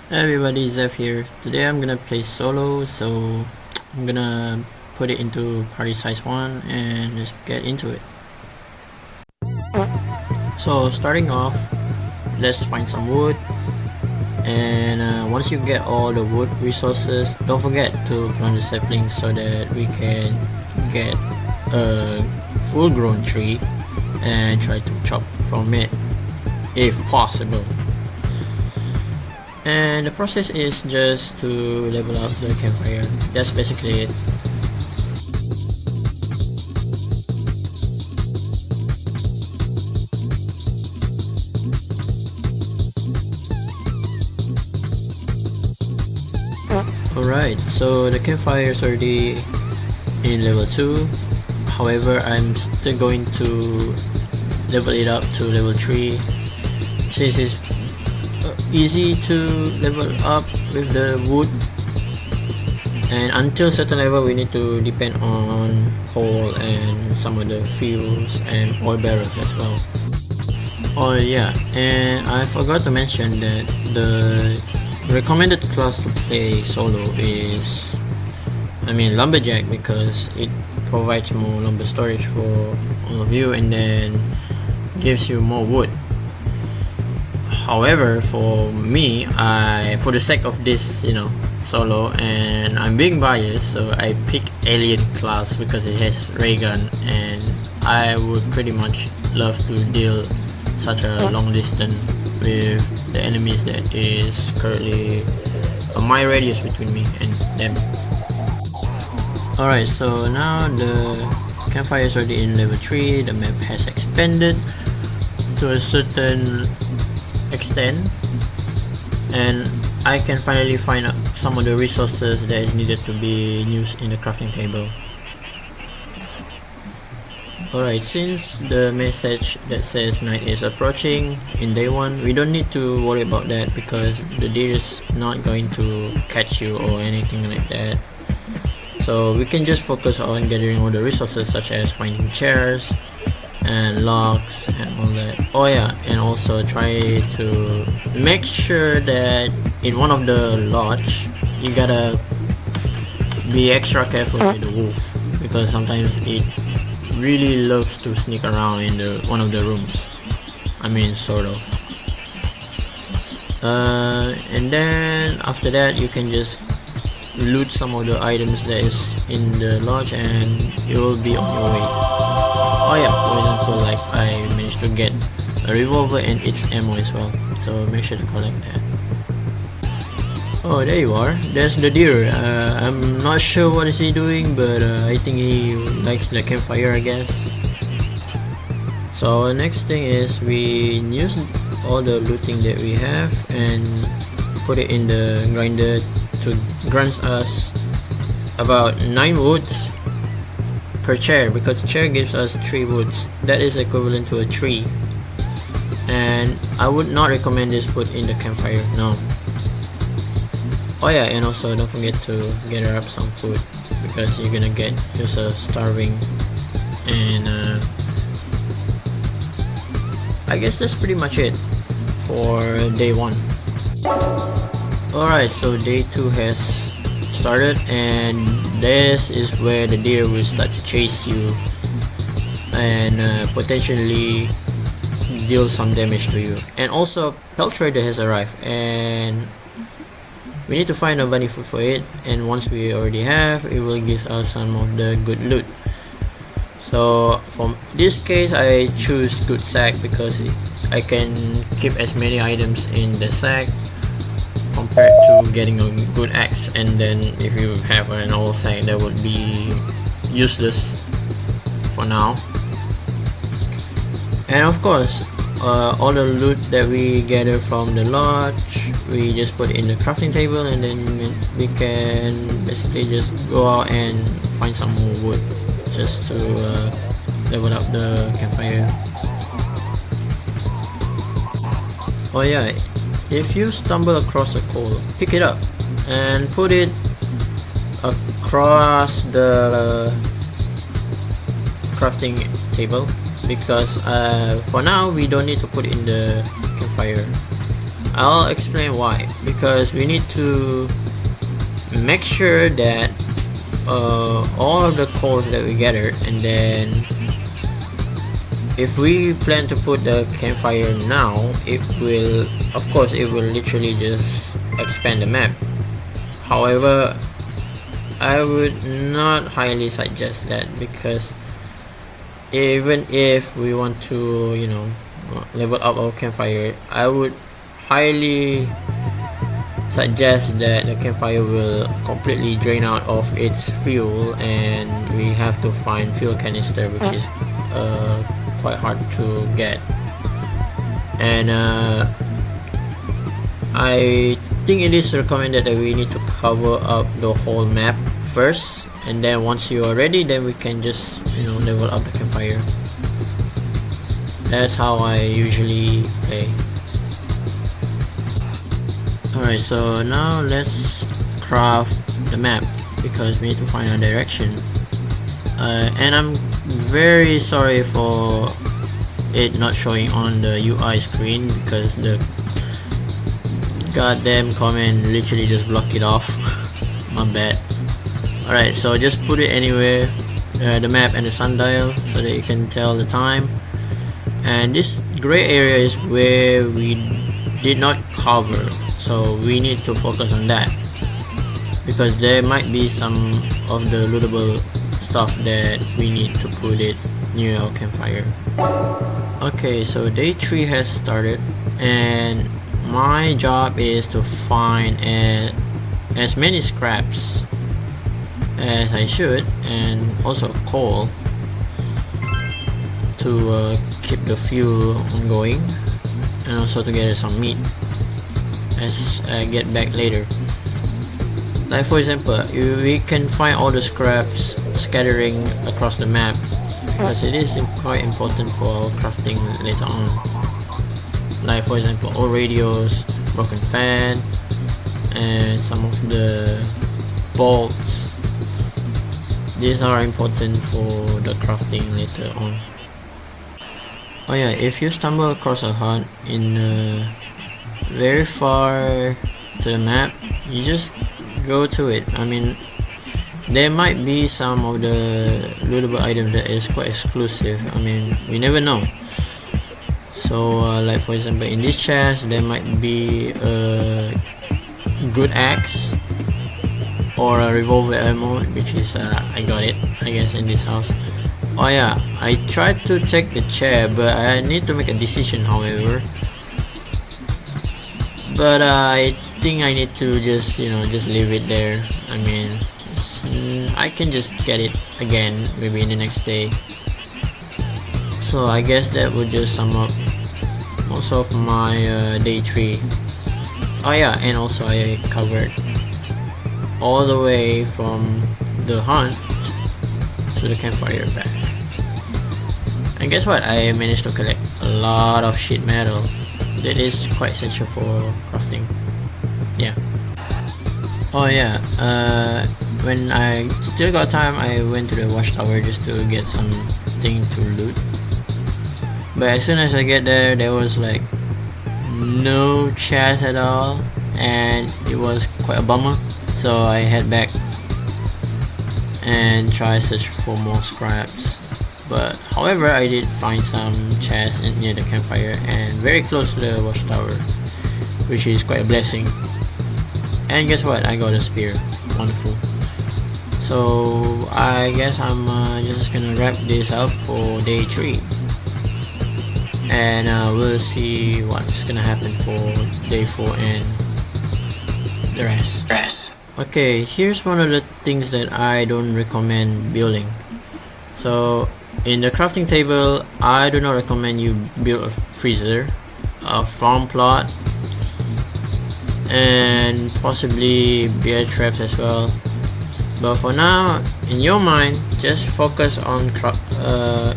Hey everybody, Zeph here. Today I'm gonna play solo, so I'm gonna put it into party size 1 and just get into it. So starting off, let's find some wood, and once you get all the wood resources, don't forget to plant the saplings so that we can get a full grown tree and try to chop from it if possible. And the process is just to level up the campfire. That's basically it. Alright, so the campfire is already in level 2. However, I'm still going to level it up to level 3 since it's easy to level up with the wood, and until certain level we need to depend on coal and some of the fuels and oil barrels as well. Oh yeah, and I forgot to mention that the recommended class to play solo is lumberjack, because it provides more lumber storage for all of you and then gives you more wood. However, for me, for the sake of this, solo, and I'm being biased, so I pick alien class because it has ray gun, and I would pretty much love to deal such a long distance with the enemies that is currently my radius between me and them. Alright, so now the campfire is already in level 3. The map has expanded to a certain extent, and I can finally find some of the resources that is needed to be used in the crafting table. Alright, since the message that says night is approaching in day 1, we don't need to worry about that because the deer is not going to catch you or anything like that. So we can just focus on gathering all the resources such as finding chairs and logs and all that. Oh yeah, and also try to make sure that in one of the lodge you gotta be extra careful with the wolf, because sometimes it really loves to sneak around in one of the rooms. Sort of. And then after that you can just loot some of the items that is in the lodge and you will be on your way. Oh yeah, for example, like I managed to get a revolver and its ammo as well, so make sure to collect that. Oh, there you are. There's the deer. I'm not sure what is he doing, but I think he likes the campfire, I guess. So next thing is we use all the looting that we have and put it in the grinder to grant us about 9 woods per chair, because chair gives us 3 woods. That is equivalent to a tree, and I would not recommend this put in the campfire, no. Oh yeah, and also don't forget to gather up some food because you're gonna get yourself starving. And I guess that's pretty much it for day 1. Alright, so day 2 has started, and this is where the deer will start to chase you and potentially deal some damage to you. And also Pelt Trader has arrived, and we need to find a bunny food for it, and once we already have, it will give us some of the good loot. So for this case I choose good sack because I can keep as many items in the sack compared to getting a good axe, and then if you have an old sack that would be useless for now. And of course all the loot that we gather from the lodge we just put in the crafting table, and then we can basically just go out and find some more wood just to level up the campfire. Oh yeah, if you stumble across a coal, pick it up and put it across the crafting table, because for now we don't need to put it in the campfire. I'll explain why. Because we need to make sure that all of the coals that we gathered, and then if we plan to put the campfire now, it will, of course, it will literally just expand the map. However, I would not highly suggest that, because even if we want to, you know, level up our campfire, I would highly suggest that the campfire will completely drain out of its fuel, and we have to find fuel canister, which is quite hard to get. And I think it is recommended that we need to cover up the whole map first, and then once you are ready, then we can just, you know, level up the campfire. That's how I usually play. Alright, so now let's craft the map, because we need to find a direction. And I'm very sorry for it not showing on the UI screen, because the goddamn comment literally just blocked it off. My bad. Alright, so just put it anywhere, the map and the sundial, so that you can tell the time. And this gray area is where we did not cover, so we need to focus on that, because there might be some of the lootable stuff that we need to put it near our campfire. Okay, so day 3 has started, and my job is to find as many scraps as I should, and also coal to keep the fuel ongoing, and also to gather some meat as I get back later. Like for example, we can find all the scraps scattering across the map, because it is quite important for our crafting later on. Like for example, all radios, broken fan, and some of the bolts. These are important for the crafting later on. Oh yeah, if you stumble across a hut in very far to the map, you just go to it. I mean, there might be some of the lootable items that is quite exclusive. I mean, we never know. So like for example, in this chest there might be a good axe or a revolver ammo, which is I got it, I guess, in this house. Oh yeah, I tried to take the chair, but I need to make a decision, however. But I think I need to just, you know, just leave it there. I mean, I can just get it again maybe in the next day. So I guess that would just sum up most of my day 3. Oh yeah, and also I covered all the way from the hunt to the campfire back. And guess what? I managed to collect a lot of sheet metal that is quite essential for crafting. Yeah. Oh yeah, when I still got time, I went to the watchtower just to get something to loot. But as soon as I get there, there was like no chest at all, and it was quite a bummer. So I head back and try search for more scraps. But however, I did find some chests near the campfire and very close to the watchtower, which is quite a blessing. And guess what? I got a spear. Wonderful. So I guess I'm just gonna wrap this up for day 3, and we'll see what's gonna happen for day 4 and the rest. Okay, here's one of the things that I don't recommend building. So in the crafting table, I do not recommend you build a freezer, a farm plot, and possibly bear traps as well. But for now, in your mind, just focus on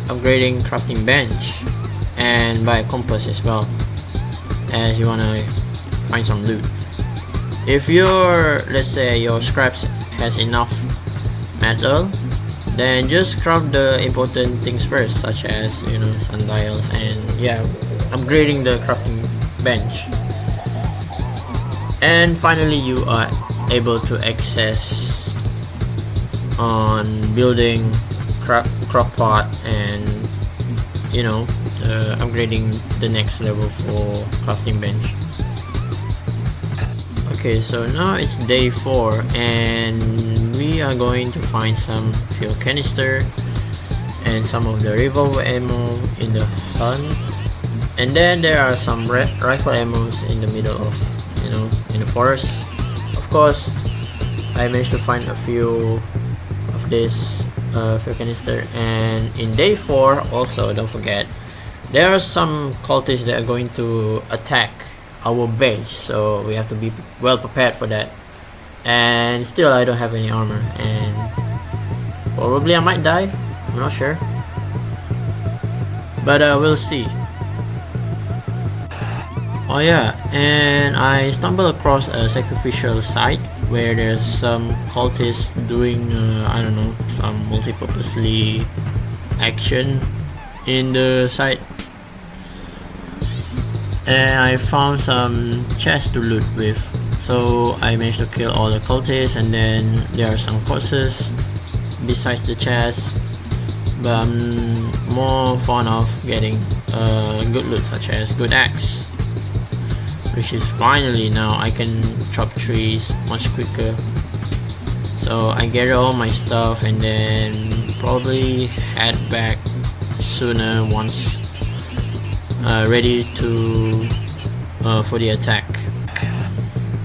upgrading crafting bench and buy a compass as well, as you wanna find some loot. If let's say your scraps has enough metal, then just craft the important things first, such as, you know, sundials, and yeah, upgrading the crafting bench. And finally, you are able to access on building crockpot and upgrading the next level for crafting bench. Okay, so now it's day 4 and we are going to find some fuel canister and some of the revolver ammo in the hunt, and then there are some rifle ammos in the middle of in the forest. Of course, I managed to find a few of this fuel canister. And in day 4 also, don't forget, there are some cultists that are going to attack our base, so we have to be well prepared for that. And still I don't have any armor and probably I might die, I'm not sure, but we'll see. Oh yeah, and I stumbled across a sacrificial site where there's some cultists doing I don't know, some multi-purposely action in the site, and I found some chests to loot with, so I managed to kill all the cultists. And then there are some corpses besides the chests, but I'm more fond of getting good loot such as good axe, which is finally now I can chop trees much quicker. So I gather all my stuff and then probably head back sooner once ready to for the attack.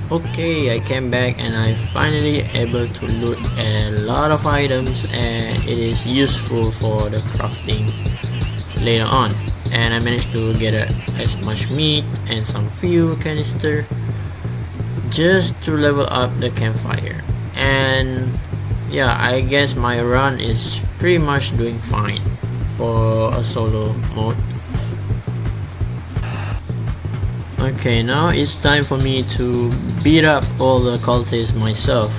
Okay, I came back and I finally able to loot a lot of items, and it is useful for the crafting later on. And I managed to get as much meat and some fuel canister just to level up the campfire. And yeah, I guess my run is pretty much doing fine for a solo mode. Okay, now it's time for me to beat up all the cultists myself.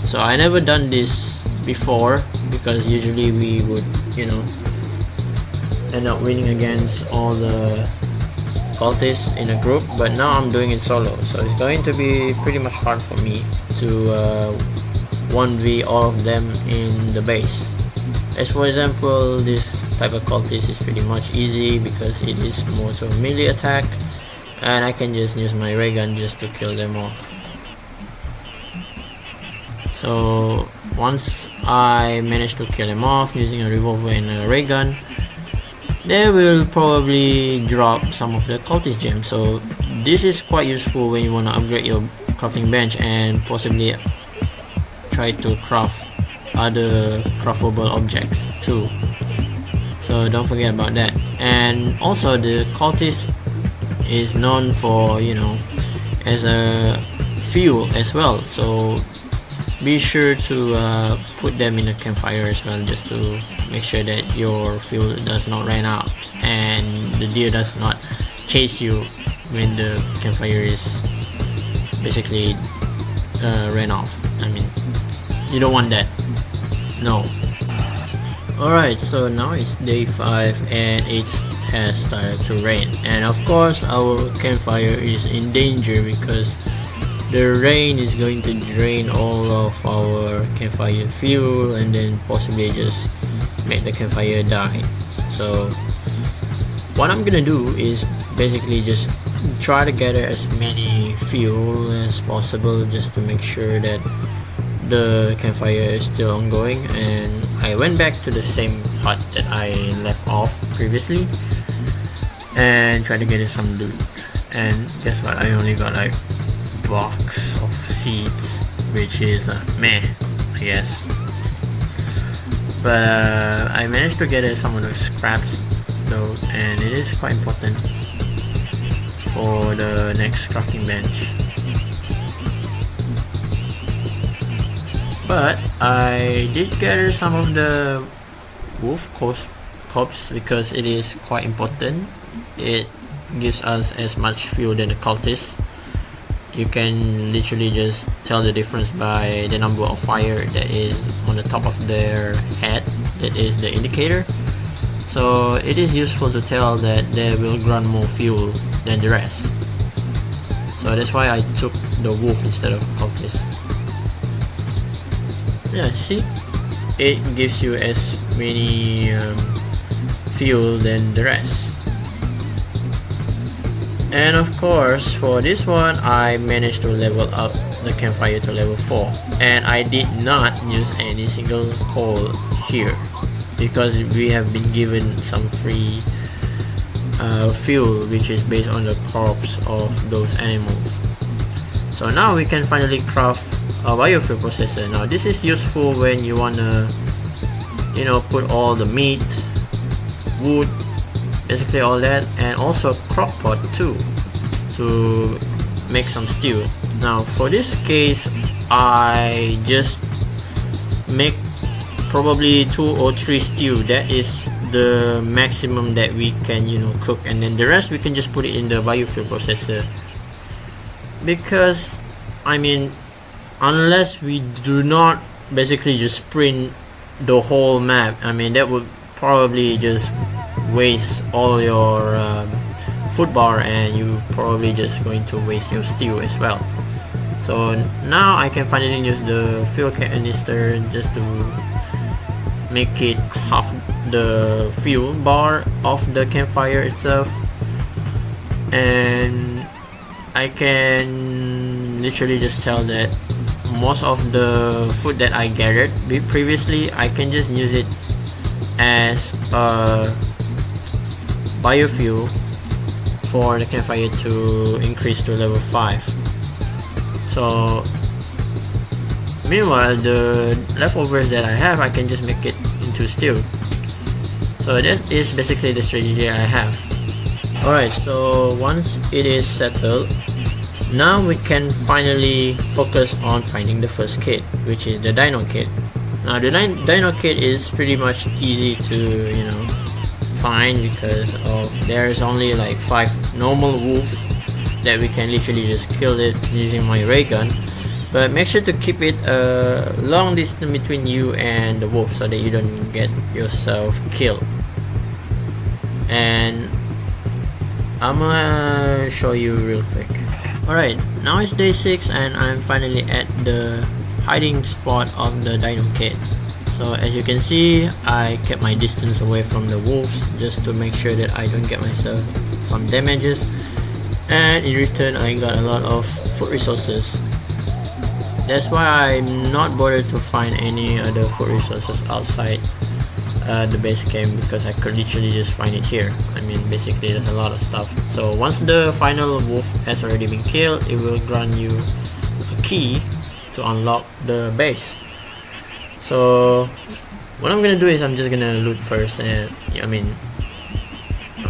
So I never done this before because usually we would end up winning against all the cultists in a group, but now I'm doing it solo, so it's going to be pretty much hard for me to 1v all of them in the base. As for example, this type of cultist is pretty much easy because it is more to a melee attack, and I can just use my ray gun just to kill them off. So once I manage to kill them off using a revolver and a ray gun, they will probably drop some of the cultist gems. So this is quite useful when you want to upgrade your crafting bench and possibly try to craft other craftable objects too. So don't forget about that. And also the cultist is known for as a fuel as well, so be sure to put them in a campfire as well, just to make sure that your fuel does not run out and the deer does not chase you when the campfire is basically ran off. I mean, you don't want that, no. Alright, so now it's day 5 and it has started to rain, and of course our campfire is in danger because the rain is going to drain all of our campfire fuel and then possibly just make the campfire die. So what I'm gonna do is basically just try to gather as many fuel as possible just to make sure that the campfire is still ongoing. And I went back to the same hut that I left off previously and tried to get some loot, and guess what, I only got like box of seeds, which is meh, I guess. But I managed to get some of those scraps though, and it is quite important for the next crafting bench. But I did gather some of the wolf corpse because it is quite important. It gives us as much fuel than the cultists. You can literally just tell the difference by the number of fire that is on the top of their head, that is the indicator. So it is useful to tell that they will grant more fuel than the rest. So that's why I took the wolf instead of cultist. Yeah, see, it gives you as many fuel than the rest. And of course, for this one, I managed to level up the campfire to level 4, and I did not use any single coal here because we have been given some free fuel, which is based on the corpse of those animals. So now we can finally craft a biofuel processor. Now this is useful when you wanna, you know, put all the meat, wood, basically all that, and also crock pot too, to make some stew. Now for this case, I just make probably 2 or 3 stew. That is the maximum that we can, you know, cook, and then the rest we can just put it in the biofuel processor, because I mean, unless we do not basically just print the whole map, I mean that would probably just waste all your food bar, and you probably just going to waste your stew as well. So now I can finally use the fuel canister just to make it half the fuel bar of the campfire itself, and I can literally just tell that most of the food that I gathered previously, I can just use it as a biofuel for the campfire to increase to level 5. So meanwhile, the leftovers that I have, I can just make it into stew. So that is basically the strategy I have. Alright, so once it is settled, now we can finally focus on finding the first kit, which is the dino kit. Now the dino kit is pretty much easy to, you know, find, because of there's only like 5 normal wolf that we can literally just kill it using my ray gun. But make sure to keep it a long distance between you and the wolf so that you don't get yourself killed. And I'm gonna show you real quick. Alright, now it's day 6 and I'm finally at the hiding spot of the dino kit. So as you can see, I kept my distance away from the wolves just to make sure that I don't get myself some damages, and in return I got a lot of food resources. That's why I'm not bothered to find any other food resources outside the base camp, because I could literally just find it here. I mean, basically there's a lot of stuff. So once the final wolf has already been killed, it will grant you a key to unlock the base. So what I'm gonna do is I'm just gonna loot first, and I mean,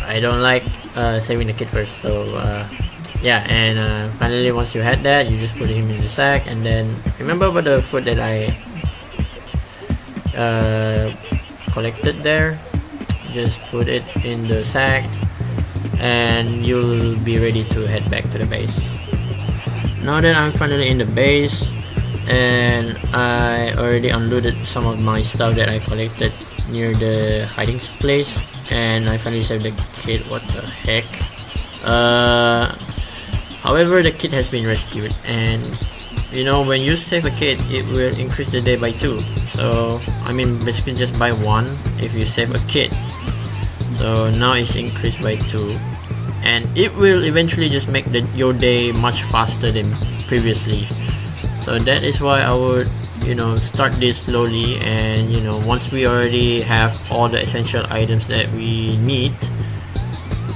I don't like saving the kid first. So yeah, and finally once you had that, you just put him in the sack, and then remember about the food that I collected there, just put it in the sack and you'll be ready to head back to the base. Now that I'm finally in the base and I already unloaded some of my stuff that I collected near the hiding place, and I finally saved the kid. What the heck? However, the kid has been rescued, and you know, when you save a kid, it will increase the day by 2. So I mean, basically just by 1 if you save a kid. So now it's increased by 2, and it will eventually just make your day much faster than previously. So that is why I would, you know, start this slowly, and you know, once we already have all the essential items that we need,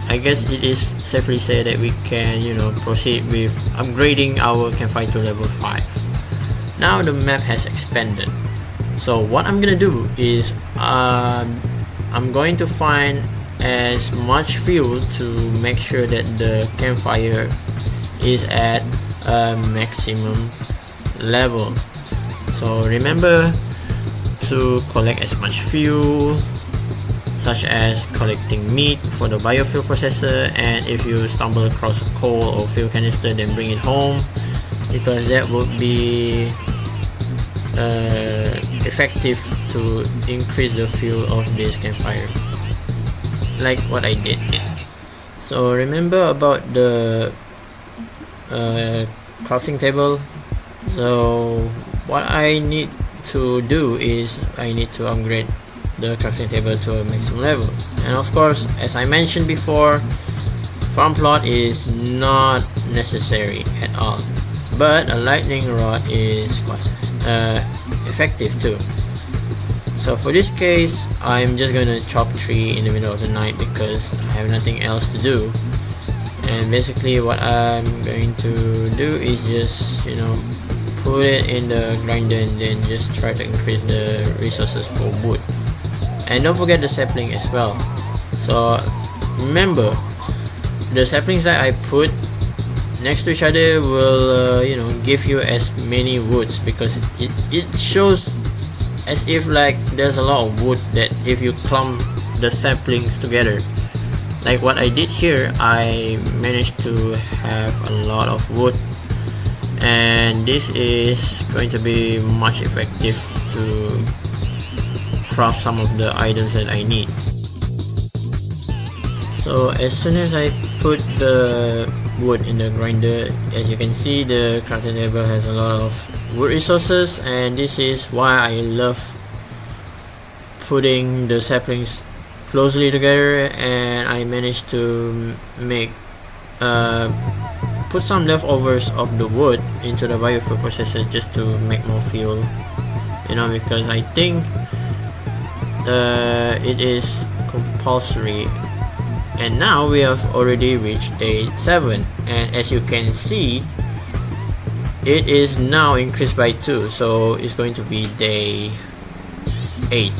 I guess it is safely said that we can, you know, proceed with upgrading our campfire to level 5. Now the map has expanded, so what I'm gonna do is I'm going to find as much fuel to make sure that the campfire is at a maximum level. So remember to collect as much fuel, such as collecting meat for the biofuel processor, and if you stumble across a coal or fuel canister, then bring it home, because that would be effective to increase the fuel of this campfire, like what I did. So remember about the crafting table. So what I need to do is I need to upgrade the crafting table to a maximum level, and of course, as I mentioned before, farm plot is not necessary at all, but a lightning rod is quite effective too. So for this case, I'm just gonna chop tree in the middle of the night because I have nothing else to do. And basically what I'm going to do is just, you know, put it in the grinder and then just try to increase the resources for wood. And don't forget the sapling as well. So remember, the saplings that I put next to each other will you know, give you as many woods, because it shows as if like there's a lot of wood that if you clump the saplings together, like what I did here, I managed to have a lot of wood, and this is going to be much effective to craft some of the items that I need. So as soon as I put the wood in the grinder, as you can see, the crafting table has a lot of wood resources, and this is why I love putting the saplings closely together. And I managed to make put some leftovers of the wood into the biofuel processor just to make more fuel, you know, because I think it is compulsory. And now we have already reached day 7, and as you can see, it is now increased by 2, so it's going to be day 8,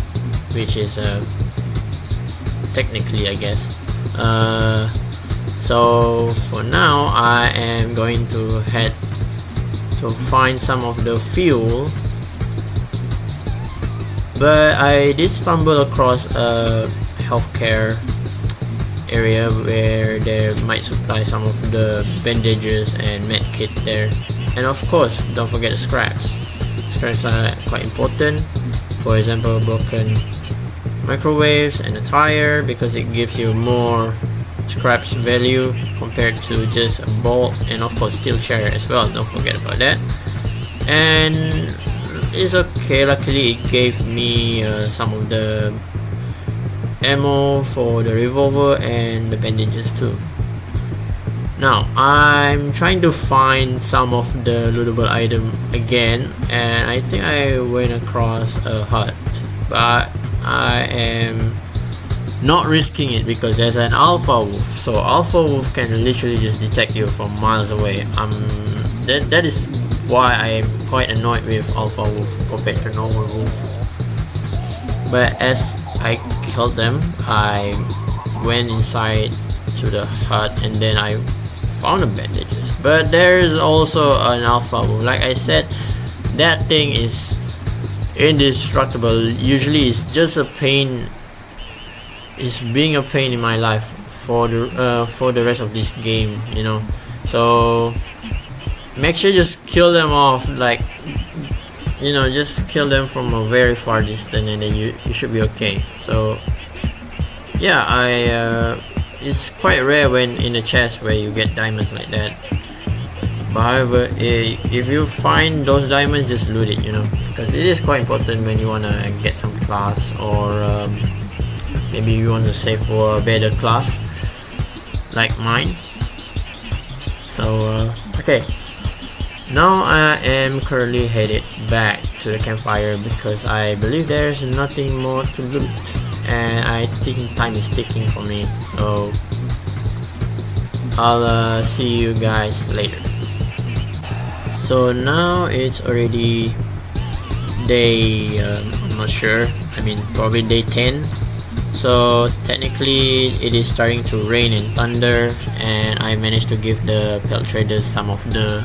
which is technically, I guess. So for now, I am going to head to find some of the fuel, but I did stumble across a healthcare area where they might supply some of the bandages and med kit there. And of course, don't forget the scraps. Scraps are quite important. For example, broken microwaves and a tire, because it gives you more scraps value compared to just a bolt, and of course steel chair as well, don't forget about that. And it's okay, luckily it gave me some of the ammo for the revolver and the bandages too. Now I'm trying to find some of the lootable item again, and I think I went across a hut, but I am not risking it because there's an alpha wolf. So alpha wolf can literally just detect you from miles away. That is why I'm quite annoyed with alpha wolf compared to normal wolf. But as I killed them, I went inside to the hut and then I found the bandages. But there is also an alpha wolf. Like I said, that thing is indestructible. Usually it's just a pain. It's being a pain in my life for the rest of this game, you know. So make sure you just kill them off, like, you know, just kill them from a very far distance, and then you should be okay. So yeah, it's quite rare when in a chest where you get diamonds like that. But however, if you find those diamonds, just loot it, you know, because it is quite important when you wanna get some class, or maybe you want to save for a better class like mine. So okay, now I am currently headed back to the campfire because I believe there's nothing more to loot, and I think time is ticking for me. So I'll see you guys later. So now it's already day I'm not sure, I mean probably day 10. So technically it is starting to rain and thunder, and I managed to give the pelt traders some of the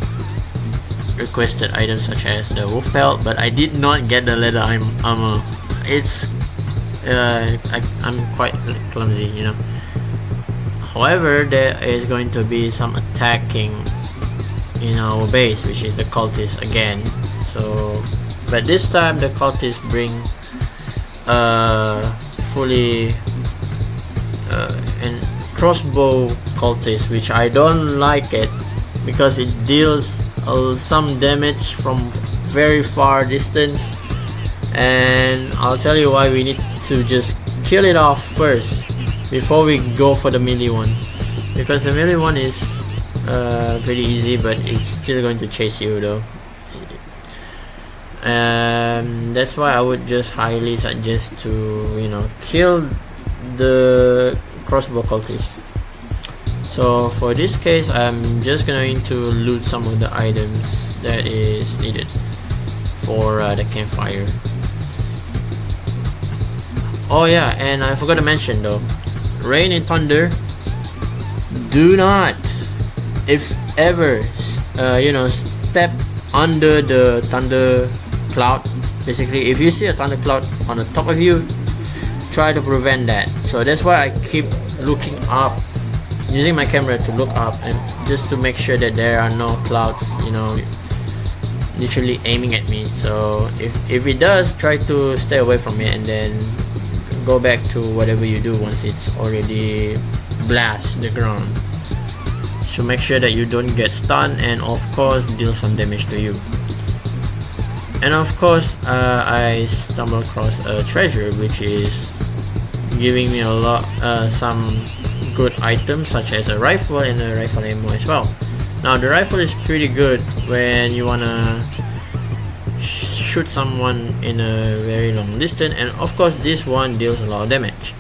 requested items such as the wolf pelt, but I did not get the leather armor. It's I'm quite clumsy, you know. However, there is going to be some attacking in our base, which is the cultists again. So but this time the cultists bring fully and crossbow cultists, which I don't like it because it deals some damage from very far distance, and I'll tell you why we need to just kill it off first before we go for the melee one, because the melee one is pretty easy, but it's still going to chase you though. That's why I would just highly suggest to kill the crossbow cultist. So for this case, I'm just going to loot some of the items that is needed for the campfire. Oh yeah, and I forgot to mention though, rain and thunder, do not, if ever, step under the thunder cloud. Basically, if you see a thunder cloud on the top of you, try to prevent that. So that's why I keep looking up, using my camera to look up, and just to make sure that there are no clouds literally aiming at me. So if it does, try to stay away from it and then go back to whatever you do once it's already blast the ground. So make sure that you don't get stunned, and of course deal some damage to you. And of course I stumbled across a treasure which is giving me a lot some good items, such as a rifle and a rifle ammo as well. Now the rifle is pretty good when you wanna shoot someone in a very long distance, and of course this one deals a lot of damage.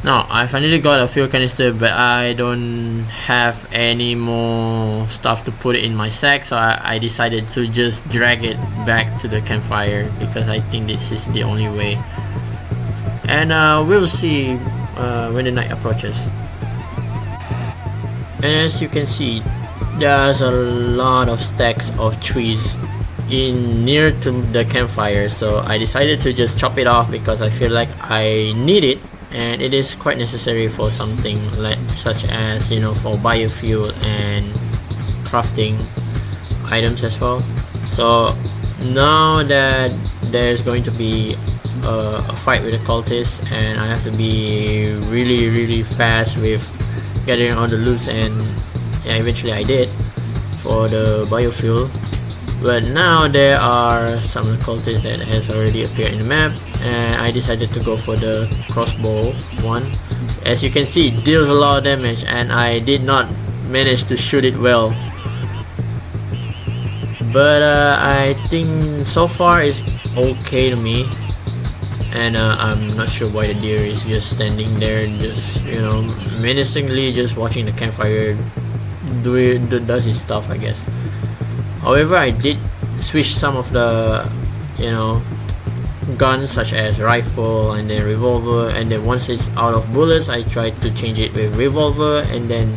Now I finally got a fuel canister, but I don't have any more stuff to put it in my sack, so I decided to just drag it back to the campfire, because I think this is the only way. And we'll see when the night approaches. And as you can see, there's a lot of stacks of trees in near to the campfire, so I decided to just chop it off because I feel like I need it, and it is quite necessary for something like such as for biofuel and crafting items as well. So now that there's going to be a fight with the cultists, and I have to be really fast with gathering all the loots, and eventually I did for the biofuel. But now there are some cultists that has already appeared in the map, and I decided to go for the crossbow one. As you can see, it deals a lot of damage, and I did not manage to shoot it well. But I think so far it's okay to me. And I'm not sure why the deer is just standing there, just menacingly just watching the campfire does his stuff, I guess. However, I did switch some of the guns, such as rifle and then revolver, and then once it's out of bullets, I tried to change it with revolver, and then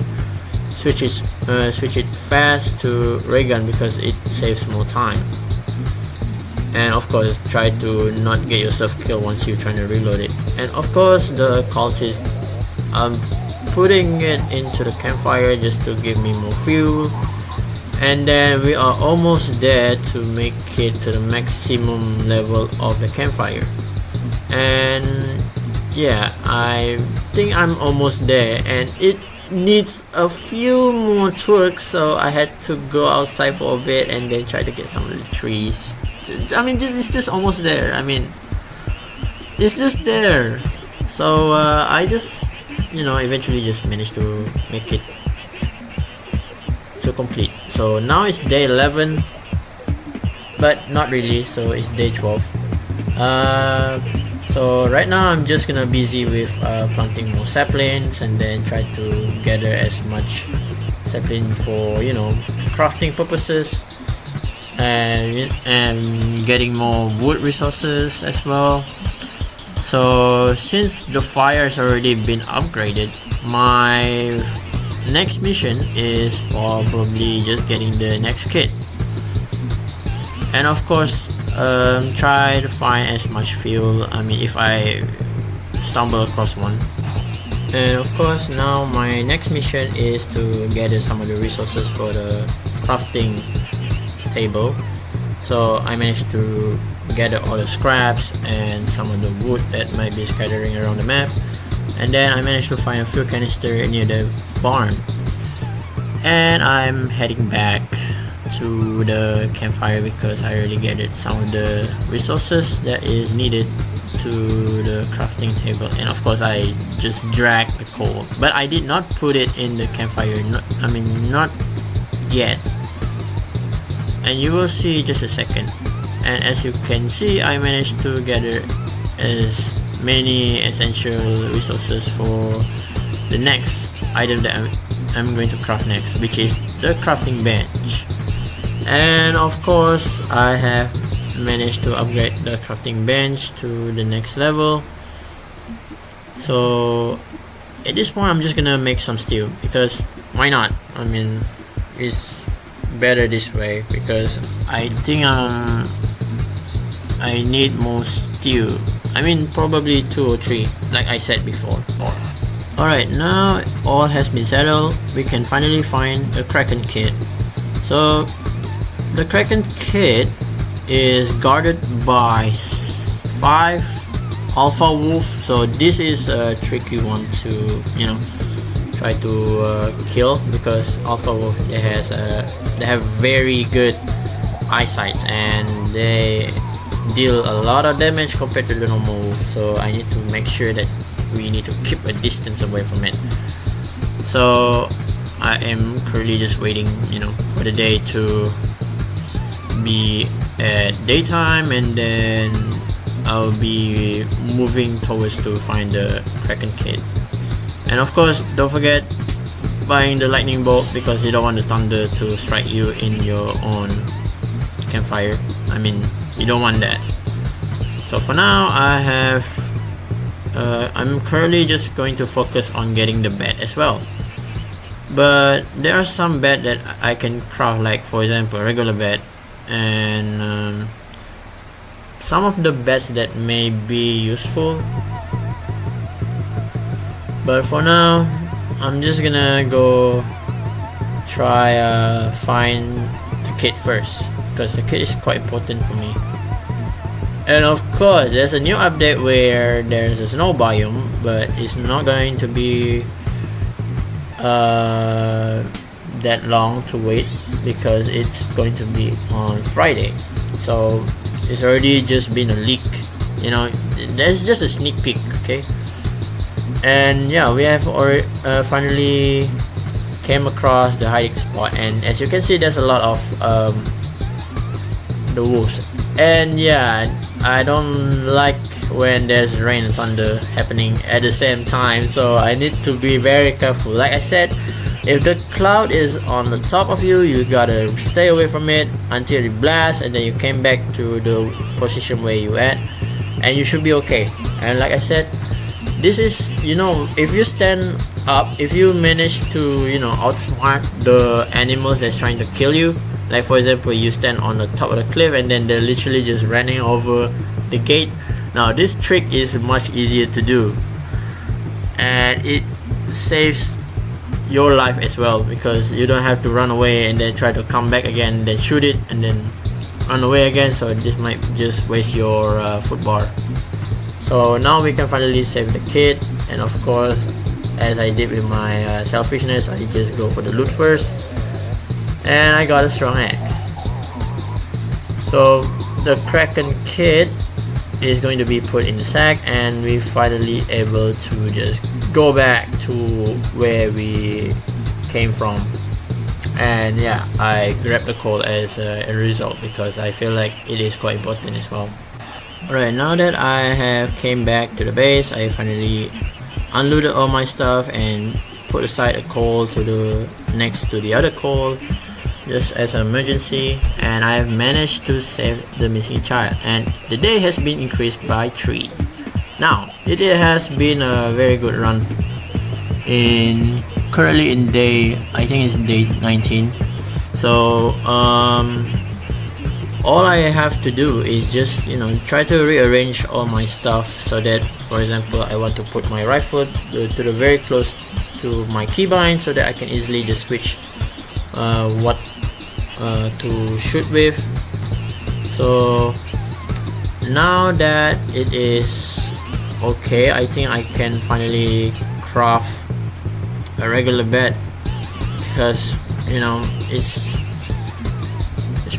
switch it fast to ray gun because it saves more time. And of course, try to not get yourself killed once you're trying to reload it. And of course, the cultists, I'm putting it into the campfire just to give me more fuel. And then we are almost there to make it to the maximum level of the campfire. And yeah, I think I'm almost there, and it needs a few more twerks, so I had to go outside for a bit and then try to get some of the trees. I mean, it's just almost there. I mean, it's just there. So I just eventually just managed to make it to complete. So now it's day 11, but not really, so it's day 12. So right now I'm just gonna busy with planting more saplings, and then try to gather as much sapling for crafting purposes, and getting more wood resources as well. So since the fire has already been upgraded, my next mission is probably just getting the next kit, and of course try to find as much fuel, I mean, if I stumble across one. And of course now my next mission is to gather some of the resources for the crafting table. So I managed to gather all the scraps and some of the wood that might be scattering around the map, and then I managed to find a fuel canister near the barn. and I'm heading back to the campfire because I already gathered some of the resources that is needed to the crafting table, and of course I just dragged the coal, but I did not put it in the campfire, not yet, and you will see just a second. And as you can see, I managed to gather as many essential resources for the next item that I'm going to craft next, which is the crafting bench. And of course I have managed to upgrade the crafting bench to the next level. So at this point I'm just gonna make some steel, because why not? I mean, it's better this way, because I think I need more steel. I mean, probably 2 or 3 like I said before. Alright, now all has been settled. We can finally find the Kraken kit. So the Kraken kit is guarded by 5 alpha wolf, so this is a tricky one to try to kill, because alpha wolf they have very good eyesight and they deal a lot of damage compared to the normal wolf, so I need to make sure that we need to keep a distance away from it. So I am currently just waiting for the day to be at daytime, and then I'll be moving towards to find the Kraken kit. And of course, don't forget buying the lightning bolt, because you don't want the thunder to strike you in your own campfire. I mean, you don't want that. So for now I'm currently just going to focus on getting the bed as well, but there are some bed that I can craft, like for example a regular bed, and some of the beds that may be useful. But for now I'm just gonna go try find the kit first, because the kit is quite important for me. And of course there's a new update where there's a snow biome, but it's not going to be that long to wait, because it's going to be on Friday. So it's already just been a leak, that's just a sneak peek, okay? And yeah, we have already finally came across the hiding spot, and as you can see there's a lot of the wolves. And yeah, I don't like when there's rain and thunder happening at the same time, so I need to be very careful. Like I said, if the cloud is on the top of you, you gotta stay away from it until it blasts, and then you came back to the position where you at, and you should be okay. And like I said, this is, if you stand up, if you manage to outsmart the animals that's trying to kill you, like for example you stand on the top of the cliff and then they're literally just running over the gate. Now this trick is much easier to do, and it saves your life as well, because you don't have to run away and then try to come back again, then shoot it and then run away again, so this might just waste your food bar. So now we can finally save the kit, and of course, as I did with my selfishness, I just go for the loot first, and I got a strong axe. So the Kraken kit is going to be put in the sack, and we finally able to just go back to where we came from. And yeah, I grabbed the coal as a result, because I feel like it is quite important as well. Alright, now that I have came back to the base, I finally unloaded all my stuff and put aside a coal to the next to the other coal, just as an emergency, and I have managed to save the missing child, and the day has been increased by 3. Now it has been a very good run currently in day, I think it's day 19. So all I have to do is just try to rearrange all my stuff, so that for example I want to put my rifle to the very close to my keybind, so that I can easily just switch what to shoot with. So now that it is okay, I think I can finally craft a regular bed, because it's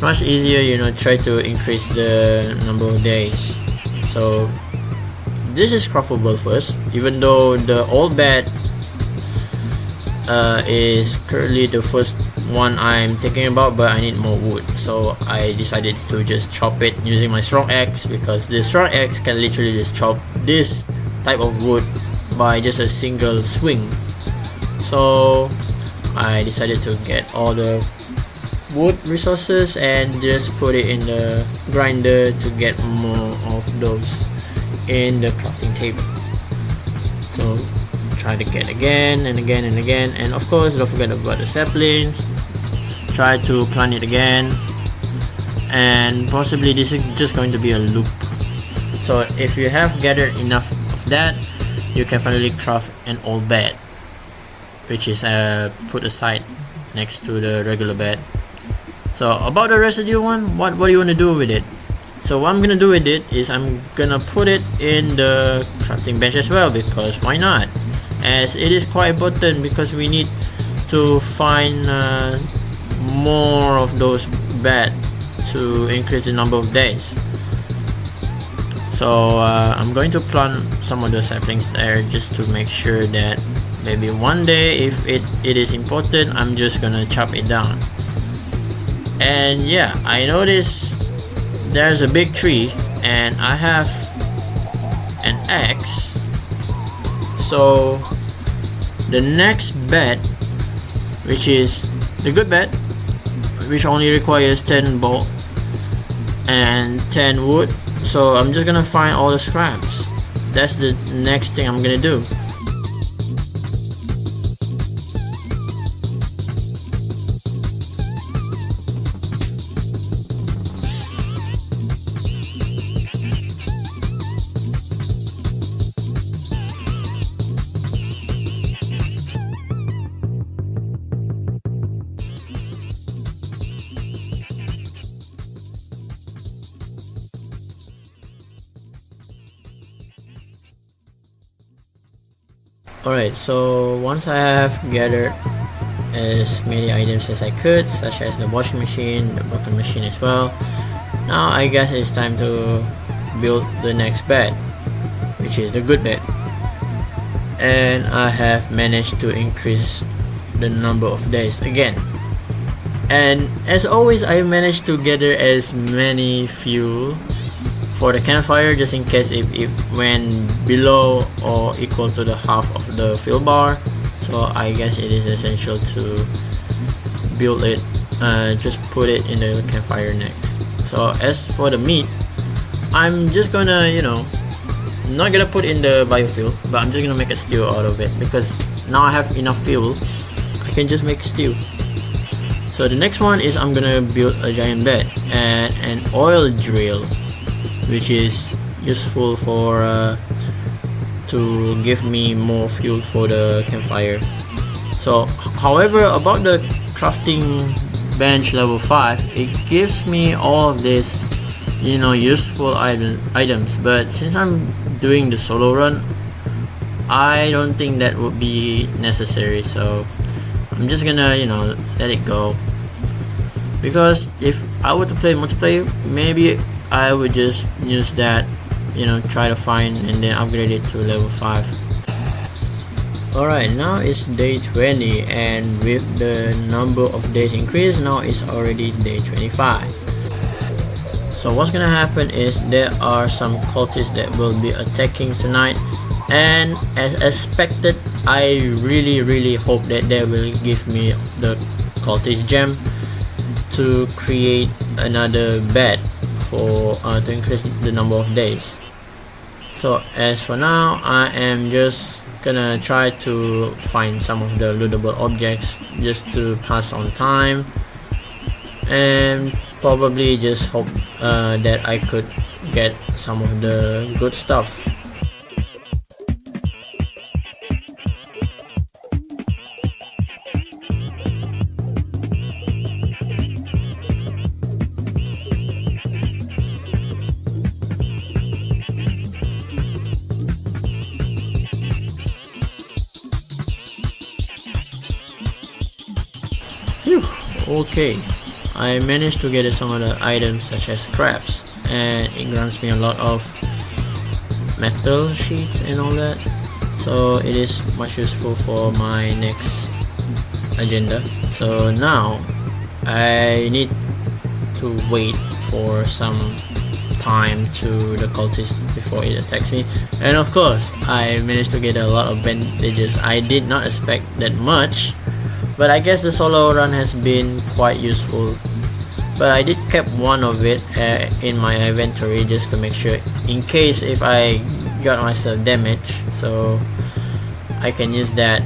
much easier, try to increase the number of days. So this is craftable first, even though the old bed is currently the first one I'm thinking about, but I need more wood, so I decided to just chop it using my strong axe, because the strong axe can literally just chop this type of wood by just a single swing. So I decided to get all the wood resources and just put it in the grinder to get more of those in the crafting table. So try to get again and again and again, and of course don't forget about the saplings. Try to plant it again, and possibly this is just going to be a loop. So if you have gathered enough of that, you can finally craft an old bed, which is put aside next to the regular bed. So about the residue one, what do you want to do with it? So what I'm gonna do with it is I'm gonna put it in the crafting bench as well, because why not, as it is quite important, because we need to find more of those beds to increase the number of days. So I'm going to plant some of the saplings there, just to make sure that maybe one day, if it is important, I'm just gonna chop it down. And yeah, I noticed there's a big tree and I have an axe, so the next bed, which is the good bed, which only requires 10 bolt and 10 wood, so I'm just gonna find all the scraps. That's the next thing I'm gonna do. Alright, so once I have gathered as many items as I could, such as the washing machine, the broken machine as well, now I guess it's time to build the next bed, which is the good bed. And I have managed to increase the number of days again. And as always, I managed to gather as many fuel for the campfire, just in case if it went below or equal to the half of the fuel bar. So I guess it is essential to build it, just put it in the campfire next. So as for the meat, I'm just gonna, not gonna put in the biofuel, but I'm just gonna make a stew out of it, because now I have enough fuel, I can just make stew. So the next one is I'm gonna build a giant bed and an oil drill, which is useful for to give me more fuel for the campfire. So however, about the crafting bench level 5, it gives me all of this useful items, but since I'm doing the solo run, I don't think that would be necessary, so I'm just gonna let it go, because if I were to play multiplayer, maybe I would just use that, try to find and then upgrade it to level 5. Alright, now it's day 20, and with the number of days increased, now it's already day 25. So what's gonna happen is there are some cultists that will be attacking tonight, and as expected, I really hope that they will give me the cultist gem to create another bed for to increase the number of days. So as for now, I am just gonna try to find some of the lootable objects just to pass on time, and probably just hope that I could get some of the good stuff. Phew. Okay, I managed to get some of the items such as scraps, and it grants me a lot of metal sheets and all that, so it is much useful for my next agenda. So now I need to wait for some time to the cultist before it attacks me, and of course I managed to get a lot of bandages. I did not expect that much, but I guess the solo run has been quite useful. But I did keep one of it in my inventory just to make sure in case if I got myself damaged, so I can use that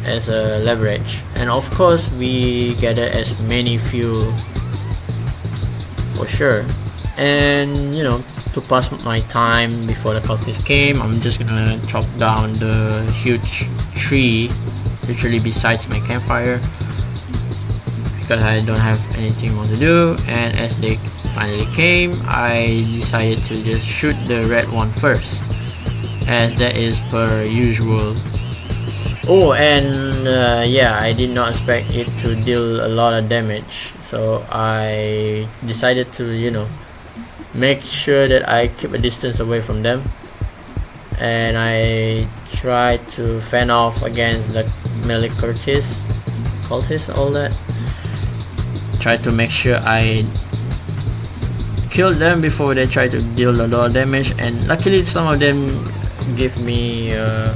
as a leverage. And of course we gather as many fuel for sure, and you know, to pass my time before the cultists came, I'm just gonna chop down the huge tree literally besides my campfire because I don't have anything more to do. And as they finally came, I decided to just shoot the red one first, as that is per usual. Oh, and yeah, I did not expect it to deal a lot of damage, so I decided to, you know, make sure that I keep a distance away from them, and I try to fend off against the melee cultists, all that. Try to make sure I kill them before they try to deal a lot of damage, and luckily some of them give me a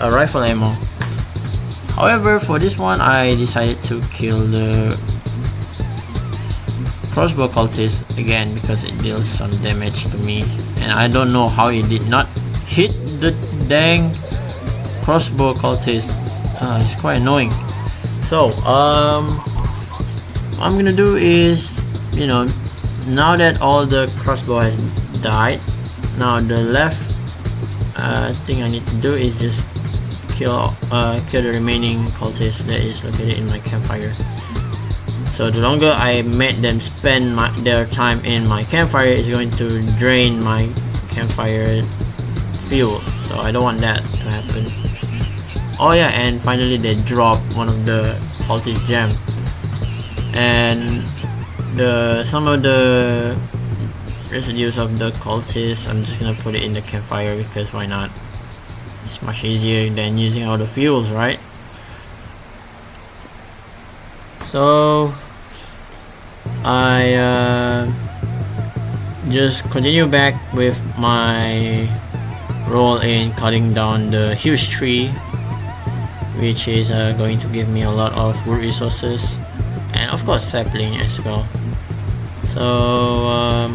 rifle ammo. However, for this one I decided to kill the crossbow cultist again because it deals some damage to me, and I don't know how it did not hit the dang crossbow cultist. It's quite annoying. So what I'm gonna do is, you know, now that all the crossbow has died, now the left thing I need to do is just kill the remaining cultists that is located in my campfire. So the longer I made them spend their time in my campfire is going to drain my campfire fuel, so I don't want that to happen. Oh yeah, and finally they dropped one of the cultist gem, and some of the residues of the cultists I'm just gonna put it in the campfire because why not? It's much easier than using all the fuels, right? So I just continue back with my role in cutting down the huge tree, which is going to give me a lot of wood resources, and of course sapling as well. So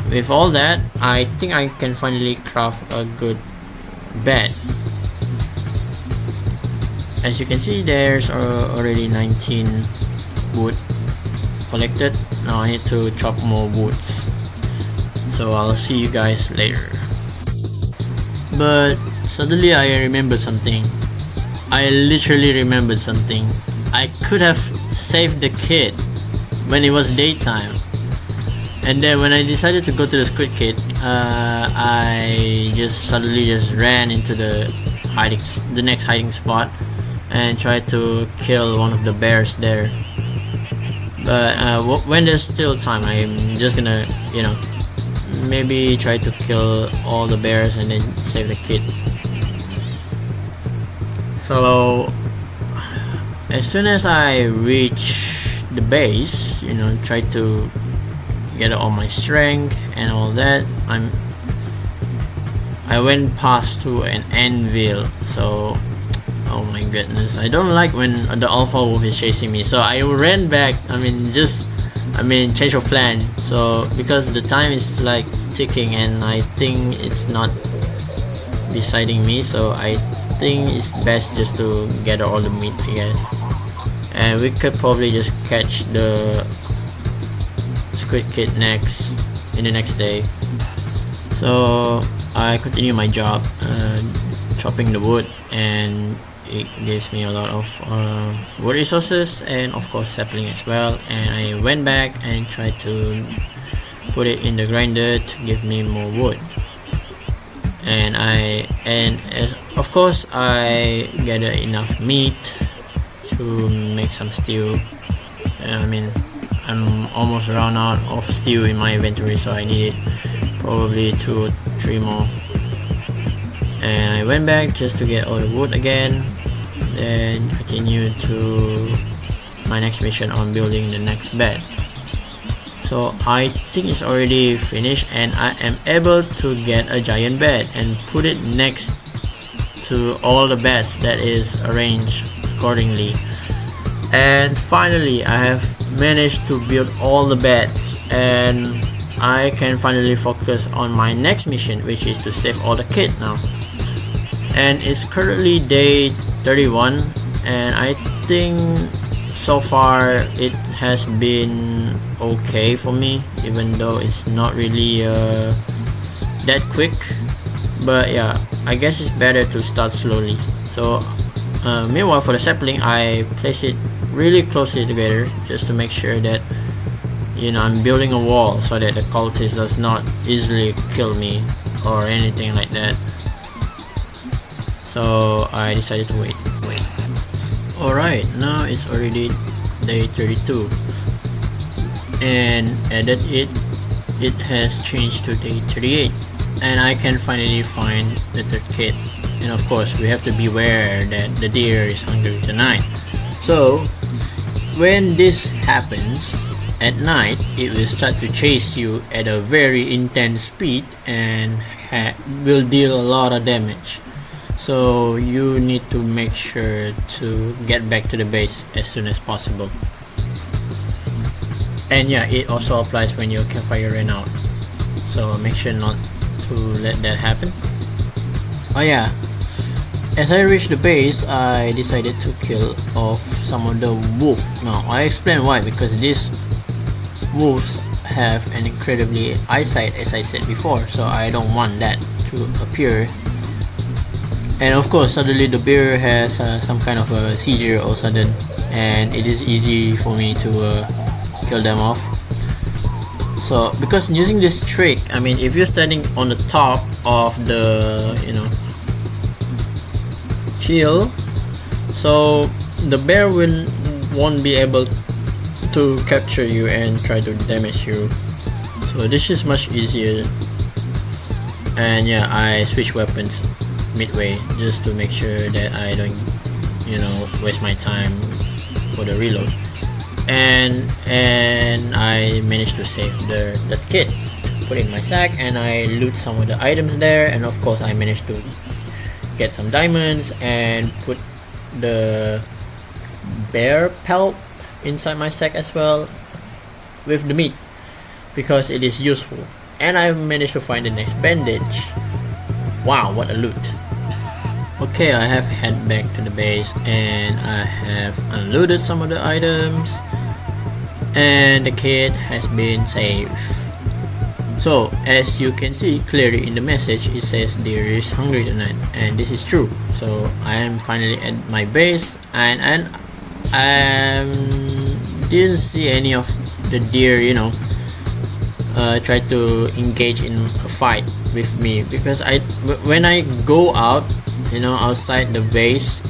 with all that, I think I can finally craft a good bed. As you can see, there's already 19 wood collected. Now I need to chop more woods, so I'll see you guys later. But suddenly I remembered something. I literally remembered something. I could have saved the kid when it was daytime, and then when I decided to go to the squid kid, I just suddenly just ran into the next hiding spot and tried to kill one of the bears there. But when there's still time, I'm just gonna, you know, maybe try to kill all the bears and then save the kid. So as soon as I reach the base, you know, try to get all my strength and all that, I went past to an anvil. So oh my goodness, I don't like when the alpha wolf is chasing me, so I ran back. Change of plan. So because the time is like ticking and I think it's not deciding me, so I think it's best just to gather all the meat, I guess, and we could probably just catch the squid kid in the next day. So I continue my job, chopping the wood, and it gives me a lot of wood resources and of course sapling as well. And I went back and tried to put it in the grinder to give me more wood, and of course I gather enough meat to make some stew I mean, I'm almost run out of steel in my inventory, so I needed probably 2 or 3 more. And I went back just to get all the wood again, then continue to my next mission on building the next bed. So I think it's already finished, and I am able to get a giant bed and put it next to all the beds that is arranged accordingly. And finally I have managed to build all the beds, and I can finally focus on my next mission, which is to save all the kit now. And it's currently day 31, and I think so far it has been okay for me, even though it's not really that quick. But yeah, I guess it's better to start slowly. So meanwhile, for the sapling, I place it really closely together just to make sure that, you know, I'm building a wall so that the cultist does not easily kill me or anything like that. So I decided to wait. Alright, now it's already day 32, and added it has changed to day 38, and I can finally find the third kit. And of course, we have to beware that the deer is hungry tonight. So when this happens at night, it will start to chase you at a very intense speed and will deal a lot of damage. So you need to make sure to get back to the base as soon as possible. And yeah, it also applies when your campfire ran out, so make sure not to let that happen. Oh yeah, as I reached the base, I decided to kill off some of the wolves. Now I explain why, because these wolves have an incredibly eyesight, as I said before, so I don't want that to appear. And of course, suddenly the bear has some kind of a seizure all sudden, and it is easy for me to kill them off. So because using this trick, I mean, if you're standing on the top of the, you know, hill, so the bear won't be able to capture you and try to damage you. So this is much easier. And yeah, I switch weapons midway just to make sure that I don't, you know, waste my time for the reload. And I managed to save that kit, put it in my sack, and I loot some of the items there. And of course, I managed to get some diamonds and put the bear pelt inside my sack as well with the meat, because it is useful. And I managed to find the next bandage. Wow, what a loot. Okay, I have head back to the base, and I have unloaded some of the items, and the kit has been saved. So as you can see clearly in the message, it says deer is hungry tonight, and this is true. So I am finally at my base, and I didn't see any of the deer, you know, try to engage in a fight with me, because when I go out, you know, outside the base,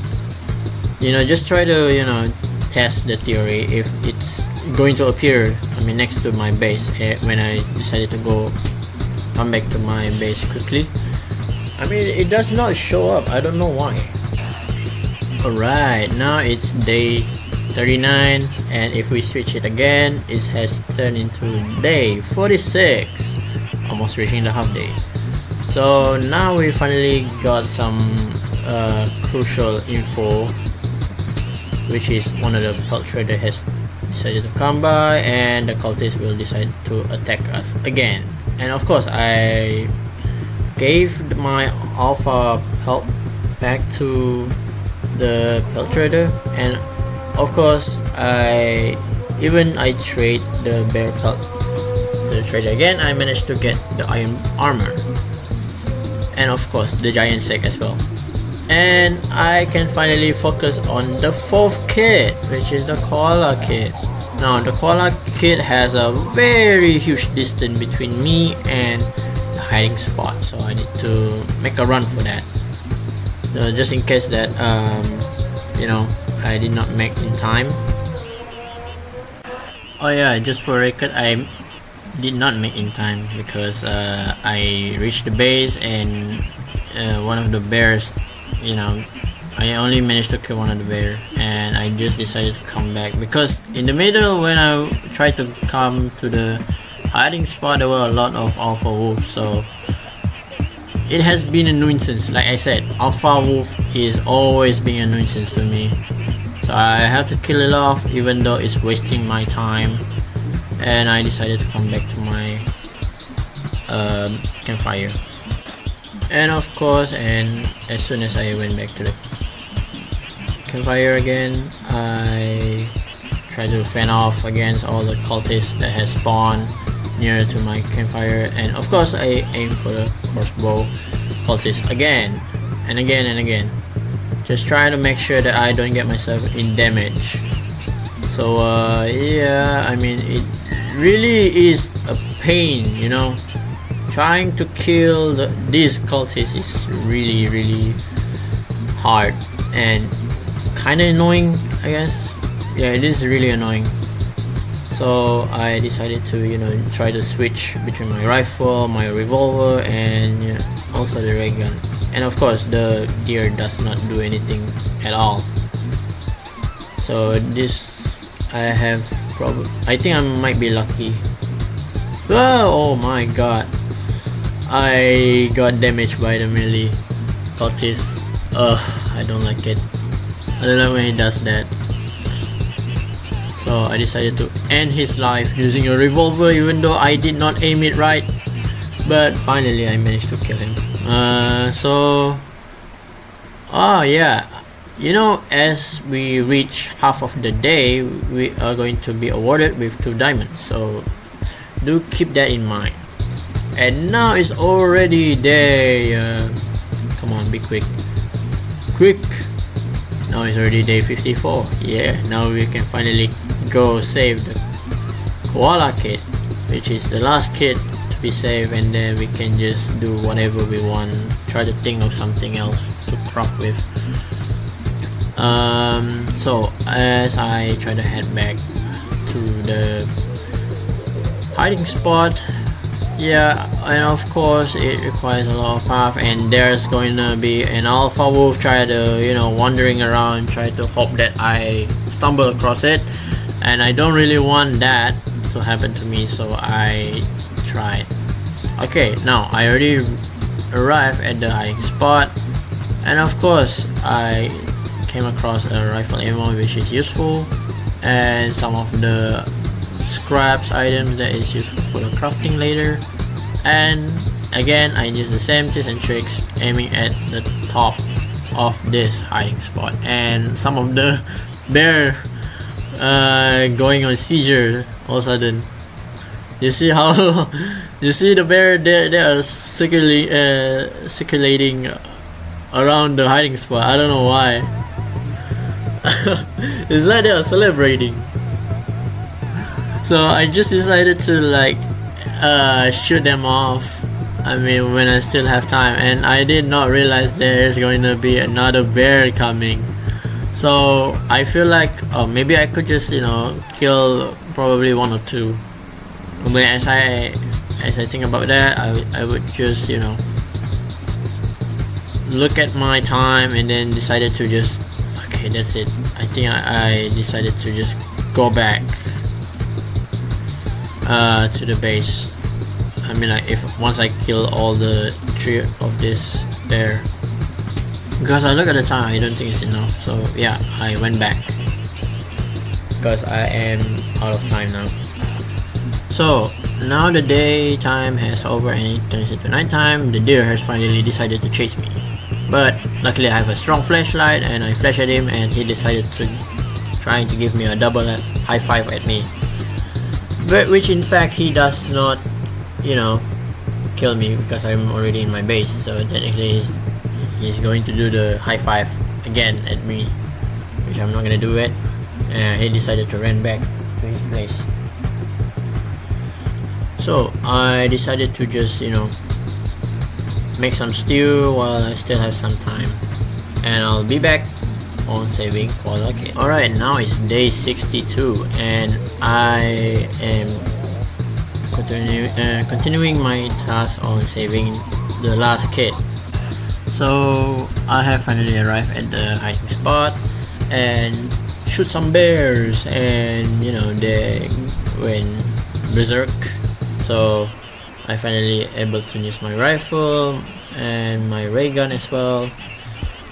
you know, just try to, you know, test the theory if it's going to appear, I mean, next to my base. When I decided to come back to my base quickly, I mean, it does not show up. I don't know why. Alright, now it's day 39, and if we switch it again, it has turned into day 46, almost reaching the half day. So now we finally got some crucial info, which is one of the pelt trader has decided to come by, and the cultists will decide to attack us again. And of course, I gave my alpha pelt back to the pelt trader, and of course I trade the bear pelt to the trader again. I managed to get the iron armor, and of course the giant sack as well. And I can finally focus on the fourth kit, which is the koala kit. Now the koala kit has a very huge distance between me and the hiding spot, so I need to make a run for that, just in case that you know, I did not make in time. Oh yeah, just for record, I did not make in time because I reached the base and one of the bears, you know, I only managed to kill one of the bear, and I just decided to come back because in the middle when I tried to come to the hiding spot, there were a lot of alpha wolves, so it has been a nuisance. Like I said, alpha wolf is always being a nuisance to me, so I have to kill it off even though it's wasting my time, and I decided to come back to my campfire. And of course, and as soon as I went back to the campfire again, I tried to fend off against all the cultists that has spawned near to my campfire, and of course I aim for the crossbow cultists again and again and again, just trying to make sure that I don't get myself in damage. So yeah, I mean, it really is a pain, you know. Trying to kill these cultists is really hard and kind of annoying, I guess. Yeah, it is really annoying. So I decided to, you know, try to switch between my rifle, my revolver, and you know, also the ray gun. And of course, the deer does not do anything at all. So this, I have probably, I think I might be lucky. Oh my god, I got damaged by the melee cultist. I don't like it. I don't like when he does that. So I decided to end his life using a revolver, even though I did not aim it right. But finally I managed to kill him. Oh yeah, you know, as we reach half of the day, we are going to be awarded with 2 diamonds. So do keep that in mind. And now it's already day. Come on, be quick. Now it's already day 54. Yeah, now we can finally go save the koala kid, which is the last kid to be saved, and then we can just do whatever we want. Try to think of something else to craft with. So as I try to head back to the hiding spot, yeah, and of course it requires a lot of path, and there's going to be an alpha wolf try to, you know, wandering around, try to hope that I stumble across it, and I don't really want that to happen to me, so I tried. Okay, now I already arrived at the hiding spot, and of course I came across a rifle ammo, which is useful, and some of the scraps items that is useful for the crafting later. And again, I use the same tips and tricks, aiming at the top of this hiding spot, and some of the bear going on seizure all of a sudden. You see how you see the bear, they are circulating around the hiding spot. I don't know why. It's like they are celebrating. So I just decided to like shoot them off, I mean, when I still have time, and I did not realize there's going to be another bear coming. So I feel like maybe I could just, you know, kill probably 1 or 2. But as I think about that, I would just, you know, look at my time and then decided to just, okay, that's it. I think I decided to just go back to the base. I mean, like, if once I kill all the 3 of this bear, because I look at the time, I don't think it's enough. So yeah, I went back because I am out of time now. So now the daytime has over and it turns into nighttime. The deer has finally decided to chase me, but luckily I have a strong flashlight and I flash at him, and he decided to trying to give me a double high five at me, but which in fact he does not, you know, kill me because I'm already in my base. So technically he's going to do the high five again at me, which I'm not gonna do it, and he decided to run back to his place. So I decided to just, you know, make some stew while I still have some time, and I'll be back on saving for the kit. Alright, now it's day 62 and I am continuing my task on saving the last kit. So I have finally arrived at the hiding spot and shoot some bears, and you know, they went berserk. So I finally able to use my rifle and my ray gun as well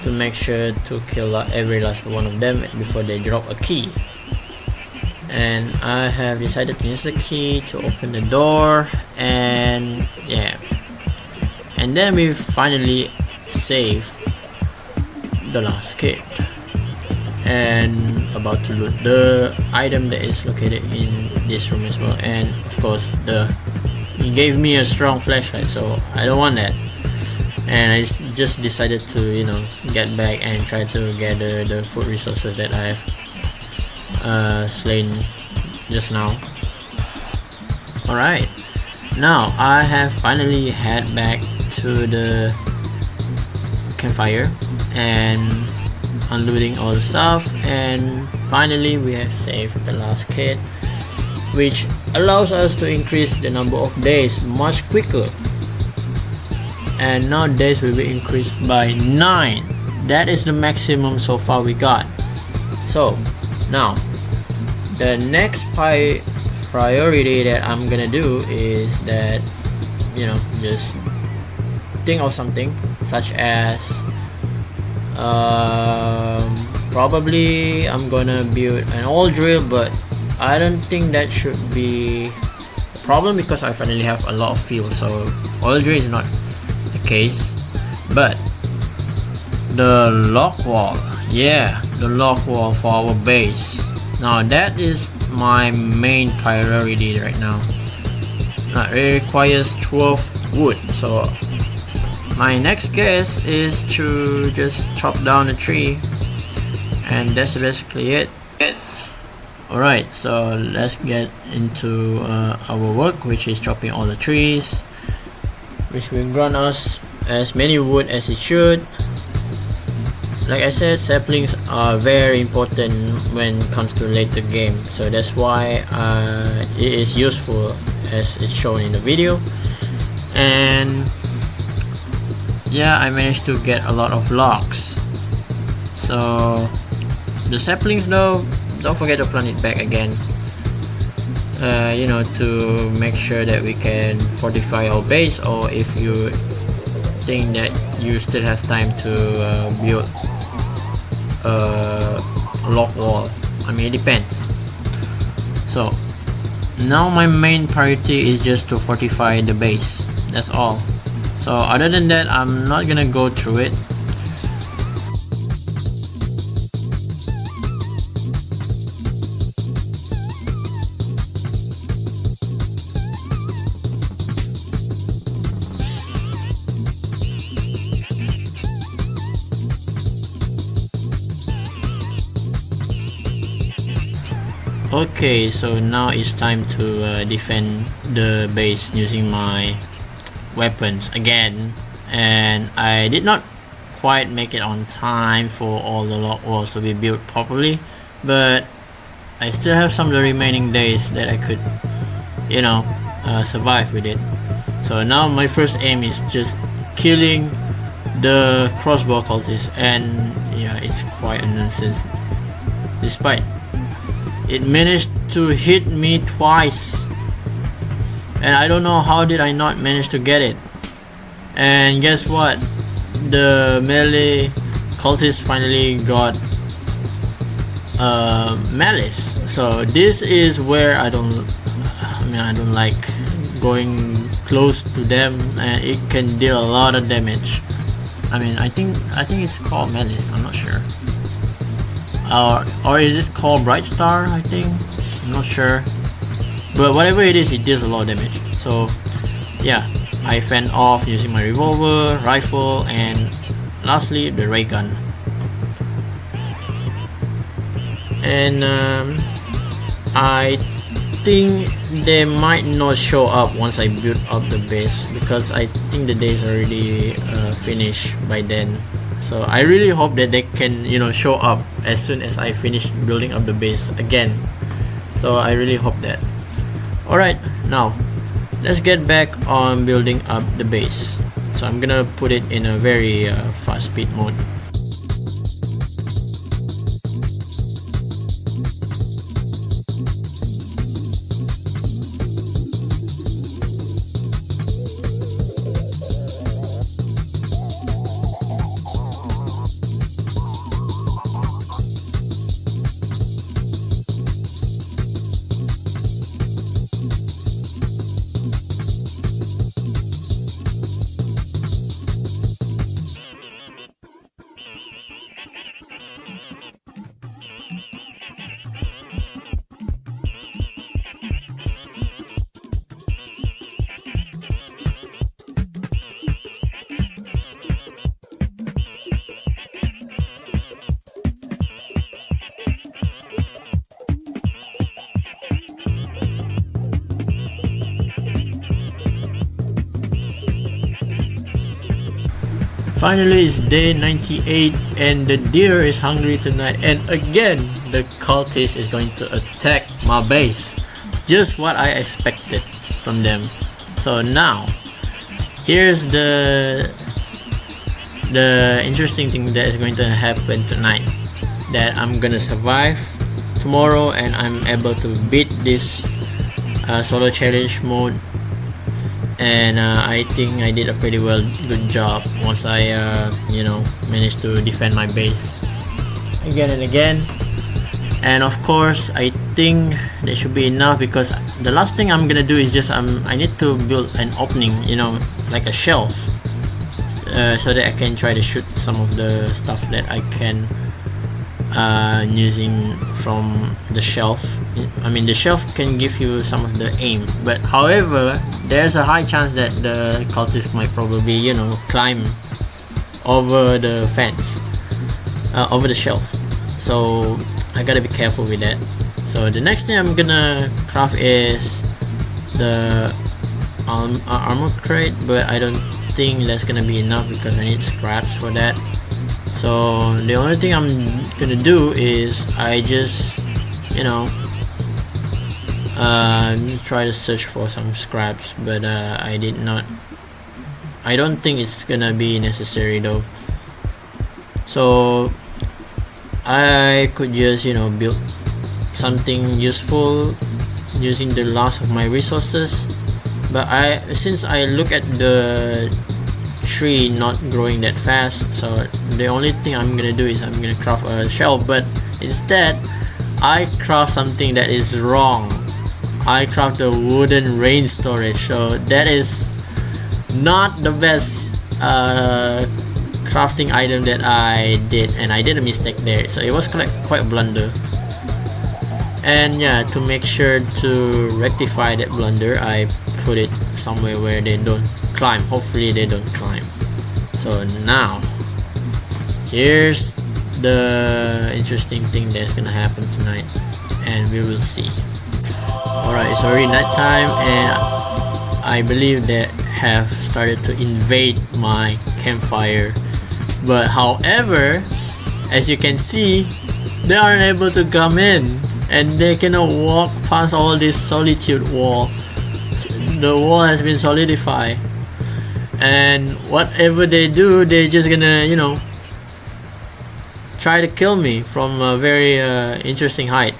to make sure to kill every last one of them before they drop a key. And I have decided to use the key to open the door, and yeah, and then we finally save the last kit and about to loot the item that is located in this room as well. And of course he gave me a strong flashlight, so I don't want that, and I just decided to, you know, get back and try to gather the food resources that I have slain just now. Alright, now I have finally head back to the campfire and unloading all the stuff, and finally we have saved the last kit, which allows us to increase the number of days much quicker. And now days will be increased by 9. That is the maximum so far we got. So now the next priority that I'm gonna do is that, you know, just think of something such as probably I'm gonna build an oil drill, but I don't think that should be a problem because I finally have a lot of fuel, so oil drill is not the case. But the lock wall, yeah, the lock wall for our base, now that is my main priority right now. It requires 12 wood, so my next guess is to just chop down a tree, and that's basically it. Alright, so let's get into our work, which is chopping all the trees, which will grant us as many wood as it should. Like I said, saplings are very important when it comes to later game, so that's why it is useful as it's shown in the video. And yeah, I managed to get a lot of logs. So the saplings though, don't forget to plant it back again, you know, to make sure that we can fortify our base, or if you think that you still have time to build a lock wall. I mean, it depends. So now my main priority is just to fortify the base, that's all. So other than that, I'm not gonna go through it. Okay, so now it's time to defend the base using my weapons again, and I did not quite make it on time for all the lock walls to be built properly, but I still have some of the remaining days that I could, you know, survive with it. So now my first aim is just killing the crossbow cultists, and yeah, it's quite a nuisance. Despite it managed to hit me twice, and I don't know how did I not manage to get it. And guess what, the melee cultist finally got malice. So this is where I don't like going close to them, and it can deal a lot of damage. I mean, I think it's called malice, I'm not sure, or is it called bright star, I think, I'm not sure, but whatever it is, it deals a lot of damage. So yeah, I fend off using my revolver, rifle, and lastly the ray gun. And I think they might not show up once I build up the base, because I think the day is already finished by then. So I really hope that they can, show up as soon as I finish building up the base again. So I really hope that. Alright, now let's get back on building up the base. So I'm gonna put it in a very fast speed mode. Finally, it's day 98 and the deer is hungry tonight, and again the cultist is going to attack my base. Just what I expected from them. So now here's the interesting thing that is going to happen tonight, that I'm gonna survive tomorrow and I'm able to beat this solo challenge mode. And I think I did a pretty good job once I managed to defend my base again and again. And of course I think that should be enough, because the last thing I'm gonna do is just I need to build an opening, like a shelf, so that I can try to shoot some of the stuff that I can using from the shelf. I mean, the shelf can give you some of the aim, but however there's a high chance that the cultist might probably climb over the fence, over the shelf, so I gotta be careful with that. So the next thing I'm gonna craft is the armor crate, but I don't think that's gonna be enough because I need scraps for that. So the only thing I'm gonna do is I just try to search for some scraps, but I don't think it's gonna be necessary though. So I could just build something useful using the last of my resources, but since I look at the tree not growing that fast, so the only thing I'm gonna do is I'm gonna craft a shelf, but instead I craft something that is wrong. I craft a wooden rain storage, so that is not the best crafting item that I did, and I did a mistake there, so it was quite a blunder. And yeah, to make sure to rectify that blunder, I put it somewhere where they don't climb. Hopefully they don't climb. So now here's the interesting thing that's gonna happen tonight, and we will see. Alright, it's already night time, and I believe they have started to invade my campfire, but however, as you can see, they aren't able to come in, and they cannot walk past all this solitude wall. The wall has been solidified, and whatever they do, they're just gonna try to kill me from a very interesting height.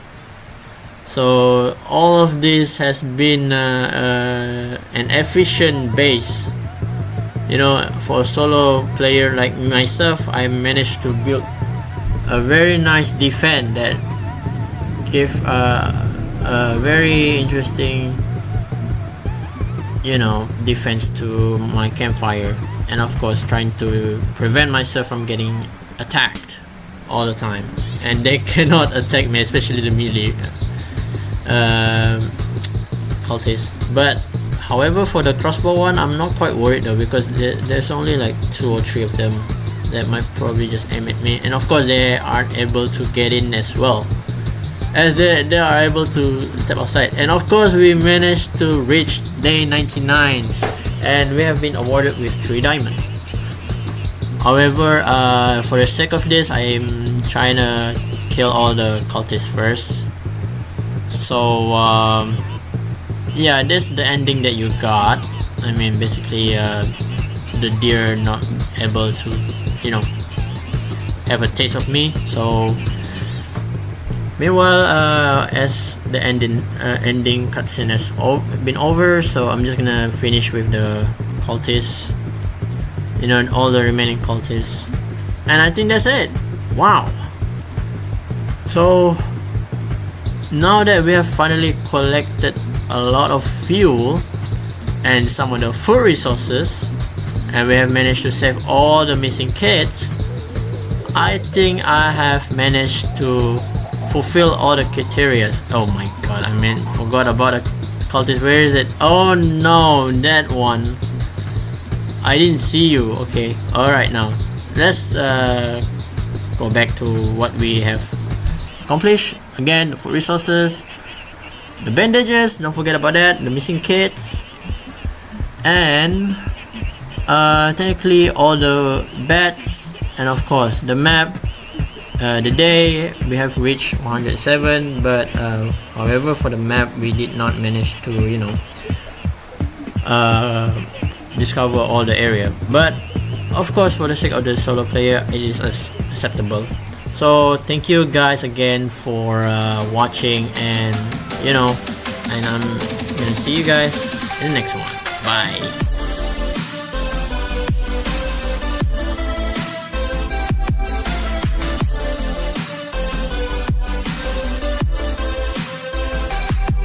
So all of this has been an efficient base. For a solo player like myself, I managed to build a very nice defense that give a very interesting defense to my campfire, and of course trying to prevent myself from getting attacked all the time. And they cannot attack me, especially the melee cultists. But however, for the crossbow one, I'm not quite worried though, because there's only like 2 or 3 of them that might probably just aim at me, and of course they aren't able to get in as well, as they are able to step outside. And of course we managed to reach day 99, and we have been awarded with 3 diamonds. However, for the sake of this, I'm trying to kill all the cultists first. So yeah, this is the ending that you got. I mean, basically the deer not able to, you know, have a taste of me. So meanwhile, as the ending cutscene has been over, so I'm just gonna finish with the cultists, you know, all the remaining cultists, and I think that's it. Wow. So now that we have finally collected a lot of fuel and some of the food resources, and we have managed to save all the missing kids, I think I have managed to fulfill all the criteria. Oh my god, I mean, forgot about the cultist. Where is it? Oh no, that one. I didn't see you. Okay, alright, now let's go back to what we have accomplished. Again, the food resources, the bandages, don't forget about that, the missing kids, and technically all the bats, and of course the map. The day we have reached 107, but however, for the map we did not manage to, you know, discover all the area, but of course for the sake of the solo player it is acceptable. So thank you guys again for watching, and you know, and I'm gonna see you guys in the next one. Bye.